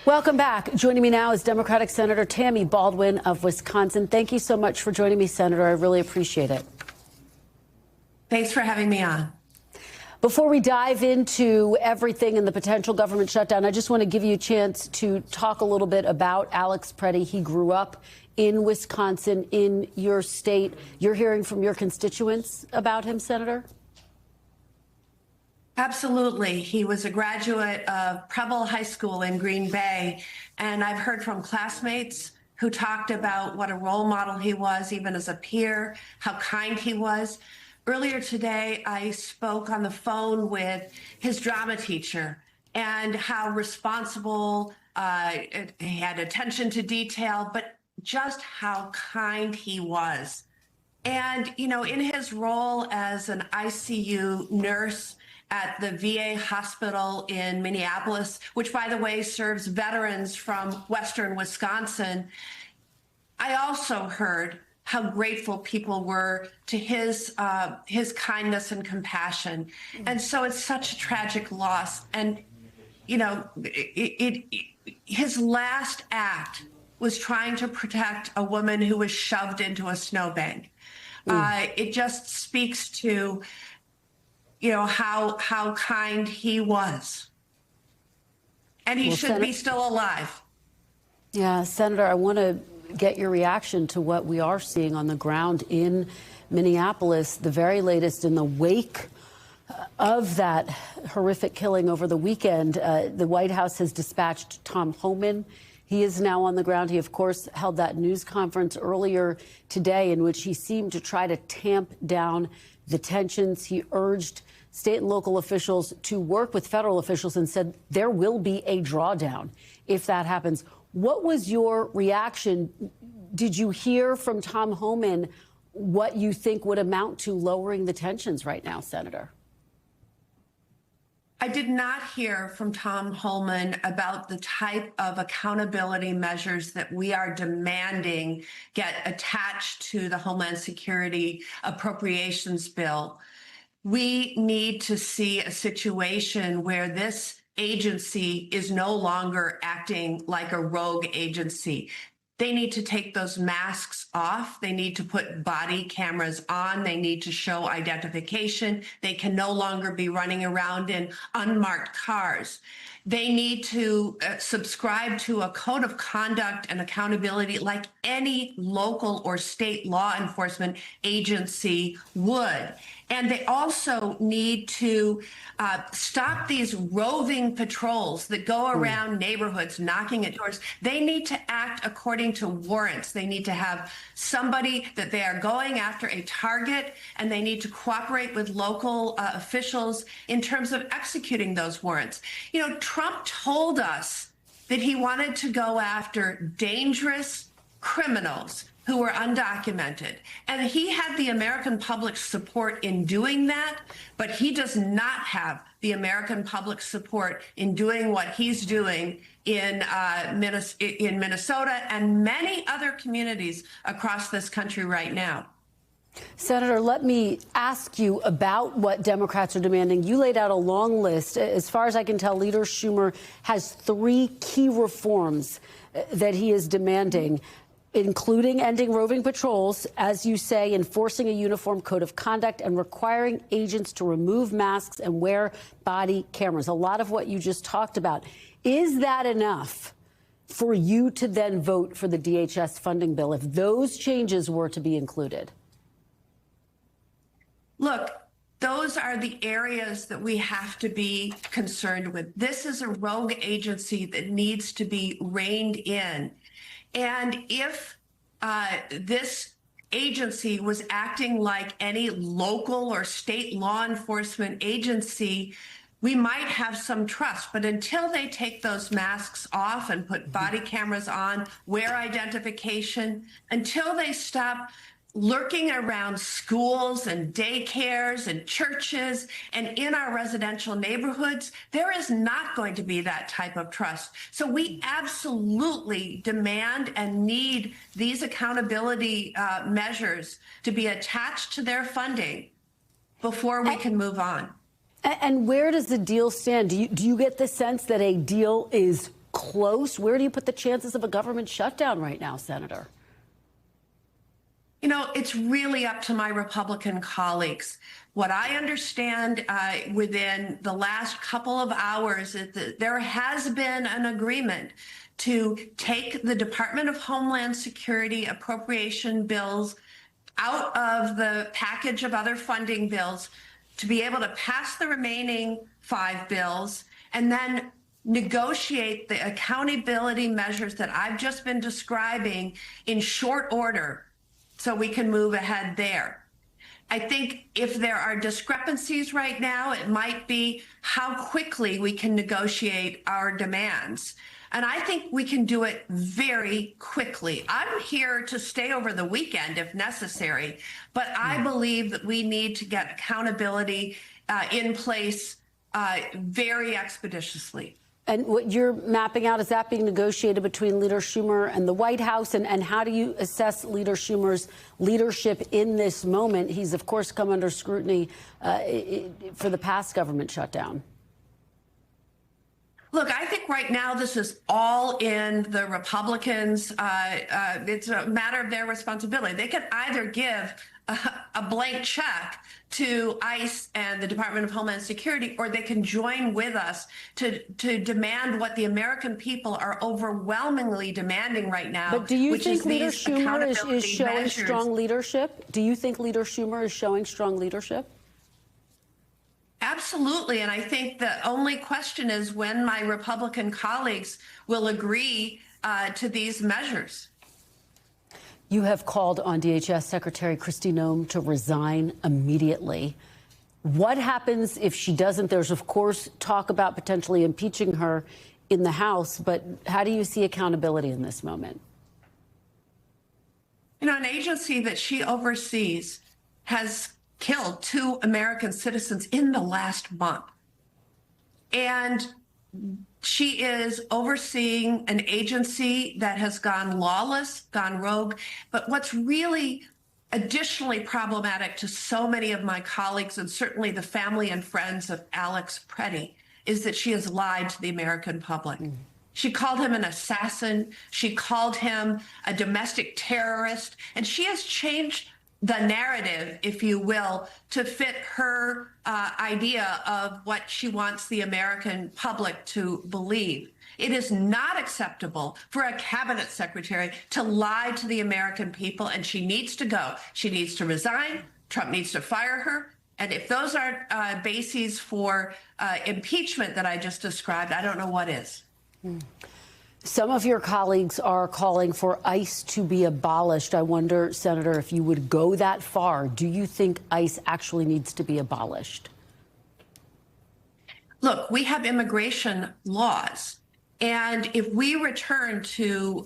Welcome back. Joining me now is Democratic Senator Tammy Baldwin of Wisconsin. Thank you so much for joining me, Senator. I really appreciate it. Thanks for having me on. Before we dive into everything in the potential government shutdown, I just want to give you a chance to talk a little bit about Alex Pretti. He grew up in Wisconsin, in your state. You're hearing from your constituents about him, Senator? Absolutely. He was a graduate of Preble High School in Green Bay, and I've heard from classmates who talked about what a role model he was, even as a peer, how kind he was. Earlier today, I spoke on the phone with his drama teacher and how responsible, he had attention to detail, but just how kind he was. And, you know, in his role as an ICU nurse at the VA hospital in Minneapolis, which, by the way, serves veterans from Western Wisconsin, I also heard how grateful people were to his kindness and compassion. And so it's such a tragic loss. And, you know, his last act was trying to protect a woman who was shoved into a snowbank. It just speaks to, you know, how kind he was. And he should be still alive. Yeah, Senator, I want to get your reaction to what we are seeing on the ground in Minneapolis, the very latest in the wake of that horrific killing over the weekend. The White House has dispatched Tom Homan. He is now on the ground. He, of course, held that news conference earlier today in which he seemed to try to tamp down the tensions. He urged state and local officials to work with federal officials and said there will be a drawdown if that happens. What was your reaction? Did you hear from Tom Homan what you think would amount to lowering the tensions right now, Senator? I did not hear from Tom Homan about the type of accountability measures that we are demanding get attached to the Homeland Security Appropriations Bill. We need to see a situation where this agency is no longer acting like a rogue agency. They need to take those masks off. They need to put body cameras on. They need to show identification. They can no longer be running around in unmarked cars. They need to subscribe to a code of conduct and accountability like any local or state law enforcement agency would. And they also need to stop these roving patrols that go around neighborhoods knocking at doors. They need to act according to warrants. They need to have somebody that they are going after a target, and they need to cooperate with local officials in terms of executing those warrants. You know, Trump told us that he wanted to go after dangerous criminals who were undocumented. And he had the American public's support in doing that, but he does not have the American public's support in doing what he's doing in Minnesota and many other communities across this country right now. Senator, let me ask you about what Democrats are demanding. You laid out a long list. As far as I can tell, Leader Schumer has 3 key reforms that he is demanding, including ending roving patrols, as you say, enforcing a uniform code of conduct, and requiring agents to remove masks and wear body cameras. A lot of what you just talked about. Is that enough for you to then vote for the DHS funding bill if those changes were to be included? Look, those are the areas that we have to be concerned with. This is a rogue agency that needs to be reined in. And if this agency was acting like any local or state law enforcement agency, we might have some trust. But until they take those masks off and put body cameras on, wear identification, until they stop lurking around schools and daycares and churches and in our residential neighborhoods, there is not going to be that type of trust. So we absolutely demand and need these accountability measures to be attached to their funding before we can move on. And where does the deal stand? Do you get the sense that a deal is close? Where do you put the chances of a government shutdown right now, Senator? You know, it's really up to my Republican colleagues. What I understand within the last couple of hours is that there has been an agreement to take the Department of Homeland Security appropriation bills out of the package of other funding bills to be able to pass the remaining 5 bills and then negotiate the accountability measures that I've just been describing in short order so we can move ahead there. I think if there are discrepancies right now, it might be how quickly we can negotiate our demands. And I think we can do it very quickly. I'm here to stay over the weekend if necessary, but I believe that we need to get accountability in place very expeditiously. And what you're mapping out, is that being negotiated between Leader Schumer and the White House? And how do you assess Leader Schumer's leadership in this moment? He's, of course, come under scrutiny for the past government shutdown. Look, I think right now this is all in the Republicans. It's a matter of their responsibility. They can either give a blank check to ICE and the Department of Homeland Security, or they can join with us to demand what the American people are overwhelmingly demanding right now. But do you think Leader Schumer is showing strong leadership? Do you think Leader Schumer is showing strong leadership? Absolutely. And I think the only question is when my Republican colleagues will agree to these measures. You have called on DHS Secretary Kristi Noem to resign immediately. What happens if she doesn't? There's, of course, talk about potentially impeaching her in the House, but how do you see accountability in this moment? You know, an agency that she oversees has killed 2 American citizens in the last month. And she is overseeing an agency that has gone lawless, gone rogue. But what's really additionally problematic to so many of my colleagues, and certainly the family and friends of Alex Pretti, is that she has lied to the American public. She called him an assassin. She called him a domestic terrorist. And she has changed the narrative, if you will, to fit her idea of what she wants the American public to believe. It is not acceptable for a cabinet secretary to lie to the American people, and she needs to go. She needs to resign. Trump needs to fire her. And if those are bases for impeachment that I just described, I don't know what is. Some of your colleagues are calling for ICE to be abolished. I wonder, Senator, if you would go that far. Do you think ICE actually needs to be abolished? Look, we have immigration laws. And if we return to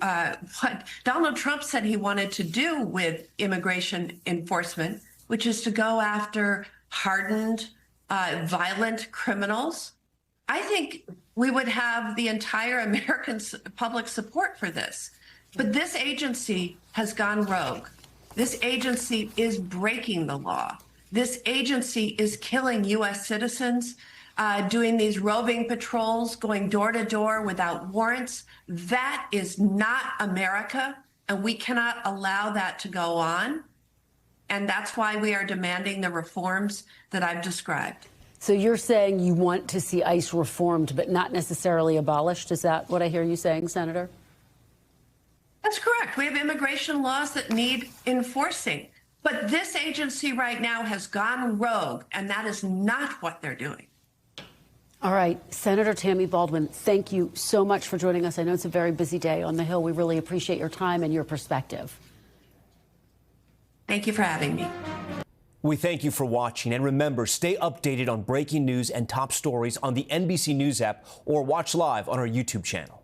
what Donald Trump said he wanted to do with immigration enforcement, which is to go after hardened, violent criminals, I think we would have the entire American public support for this. But this agency has gone rogue. This agency is breaking the law. This agency is killing U.S. citizens, doing these roving patrols, going door to door without warrants. That is not America, and we cannot allow that to go on. And that's why we are demanding the reforms that I've described. So you're saying you want to see ICE reformed, but not necessarily abolished? Is that what I hear you saying, Senator? That's correct. We have immigration laws that need enforcing. But this agency right now has gone rogue, and that is not what they're doing. All right. Senator Tammy Baldwin, thank you so much for joining us. I know it's a very busy day on the Hill. We really appreciate your time and your perspective. Thank you for having me. We thank you for watching, and remember, stay updated on breaking news and top stories on the NBC News app or watch live on our YouTube channel.